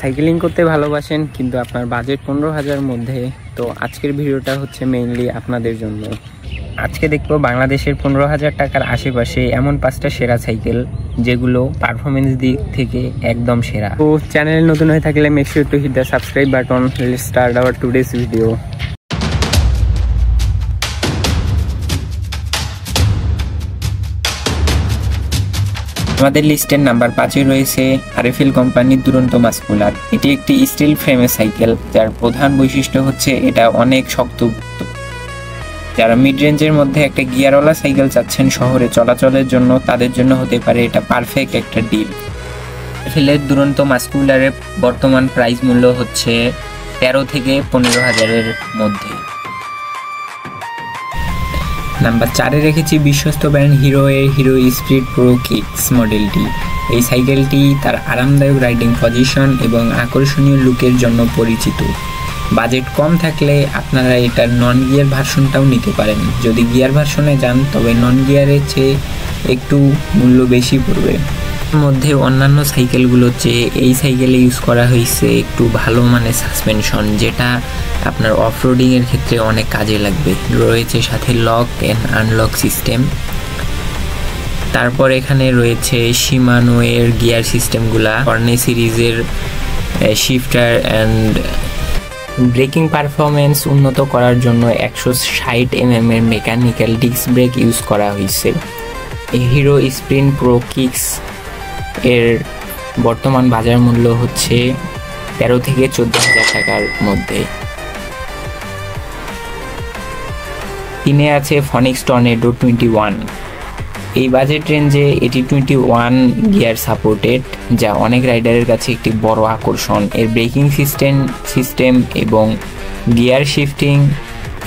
Cycling করতে ভালোবাসেন কিন্তু আপনার বাজেট 15,000 মধ্যে, তো আজকের ভিডিওটা হচ্ছে মেইনলি আপনাদের জন্য। আজকে দেখবো বাংলাদেশের 15,000 টাকার আশেপাশে এমন 5টা সেরা সাইকেল যেগুলো পারফরমেন্স দিক থেকে একদম সেরা। তো চ্যানেল নতুন হয়ে থাকলে make sure to hit the subscribe button. Let's start our today's video. আমাদের লিস্টের নাম্বার 5-এ রয়েছে আরএফএল কোম্পানির দুরন্ত মাস্কুলার। এটি একটি স্টিল ফ্রেমের সাইকেল, যার প্রধান বৈশিষ্ট্য হচ্ছে এটা অনেক শক্তপোক্ত। যারা মিড রেঞ্জের মধ্যে একটা গিয়ারওয়ালা সাইকেল চাচ্ছেন শহরে চলাচলের জন্য, তাদের জন্য হতে পারে এটা পারফেক্ট একটা ডিল। আরএফএলের দুরন্ত মাস্কুলারের বর্তমান প্রাইস মূল্য হচ্ছে 13 থেকে 15,000-এর মধ্যে। নাম্বার 4-এ রেখেছি বিশ্বস্ত ব্র্যান্ড হিরো এর হিরো স্পিড প্রো কিক্স মডেলটি। এই সাইকেলটি তার আরামদায়ক রাইডিং পজিশন এবং আকর্ষণীয় লুকের জন্য পরিচিত। বাজেট কম থাকলে আপনারা এটার নন গিয়ার ভার্সনটাও নিতে পারেন। যদি গিয়ার ভার্সনে যান তবে নন গিয়ারের চেয়ে একটু মূল্য বেশি পড়বে। মধ্যে অন্যান্য সাইকেলগুলোর চেয়ে এই সাইকেলে ইউজ করা হয়েছে একটু ভালো মানের সাসপেনশন, যেটা আপনার অফরোডিংয়ের ক্ষেত্রে অনেক কাজে লাগবে। রয়েছে সাথে লক অ্যান্ড আনলক সিস্টেম। তারপর এখানে রয়েছে শিমানো এর গিয়ার সিস্টেমগুলা, কর্নে সিরিজের শিফটার অ্যান্ড ব্রেকিং পারফরমেন্স উন্নত করার জন্য 160 mm এর মেকানিক্যাল ডিস্ক ব্রেক ইউজ করা হয়েছে। হিরো স্প্রিন্ট প্রো কিক্স এর বর্তমান বাজার মূল্য হচ্ছে 13 থেকে 14,000 টাকার মধ্যে। 3-এ আছে ফনিক্স টর্নেডো 21। এই বাজেট রেঞ্জে এটি 21 গিয়ার সাপোর্টেড, যা অনেক রাইডারের কাছে একটি বড় আকর্ষণ। এর ব্রেকিং সিস্টেম এবং গিয়ার শিফটিং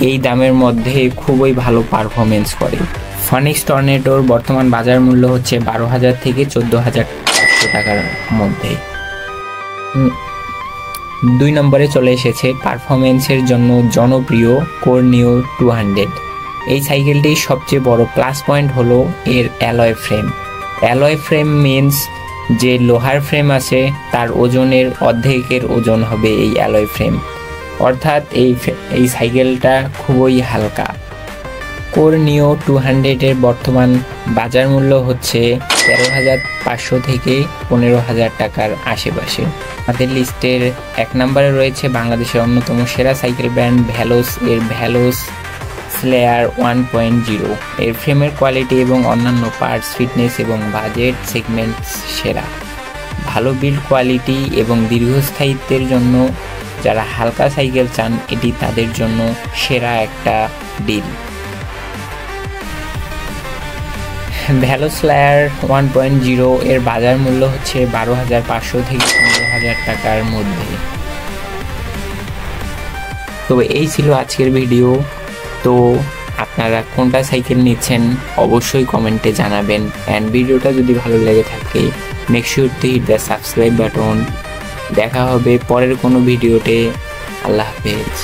এই দামের মধ্যে খুবই ভালো পারফরমেন্স করে। ফনিক্স টর্নেডোর বর্তমান বাজার মূল্য হচ্ছে 12,000 থেকে 14,500 টাকার মধ্যে। 2 নম্বরে চলে এসেছে পারফরমেন্সের জন্য জনপ্রিয় কর্নিও 200। এই সাইকেলটির সবচেয়ে বড় প্লাস পয়েন্ট হলো এর alloy frame. Alloy frame means যে লোহার ফ্রেম আছে তার ওজনের অর্ধেকের ওজন হবে এই অ্যালয় ফ্রেম, অর্থাৎ এই সাইকেলটা খুবই হালকা। কর্নিও 200-এর বর্তমান বাজার মূল্য হচ্ছে 13,500 থেকে 15,000 টাকার আশেপাশে। আমাদের লিস্টের 1 নম্বরে রয়েছে বাংলাদেশের অন্যতম সেরা সাইকেল ব্র্যান্ড ভ্যালোস এর ভ্যালোস স্লেয়ার 1.0। এর ফ্রেমের কোয়ালিটি এবং অন্যান্য পার্টস, ফিটনেস এবং বাজেট সেগমেন্ট সেরা। ভালো বিল্ড কোয়ালিটি এবং দীর্ঘস্থায়িত্বের জন্য যারা হালকা সাইকেল চান, এটি তাদের জন্য সেরা একটা ডিল। ভ্যালোস স্লেয়ার 1.0 এর বাজার মূল্য হচ্ছে 12,500 থেকে 15,000 টাকার মধ্যে। তো এই ছিল আজকের ভিডিও। তো আপনারা কোনটা সাইকেল নিচ্ছেন অবশ্যই কমেন্টে জানাবেন। অ্যান্ড ভিডিওটা যদি ভালো লেগে থাকে make sure to hit the subscribe button. দেখা হবে পরের কোনো ভিডিওতে। আল্লাহ হাফেজ।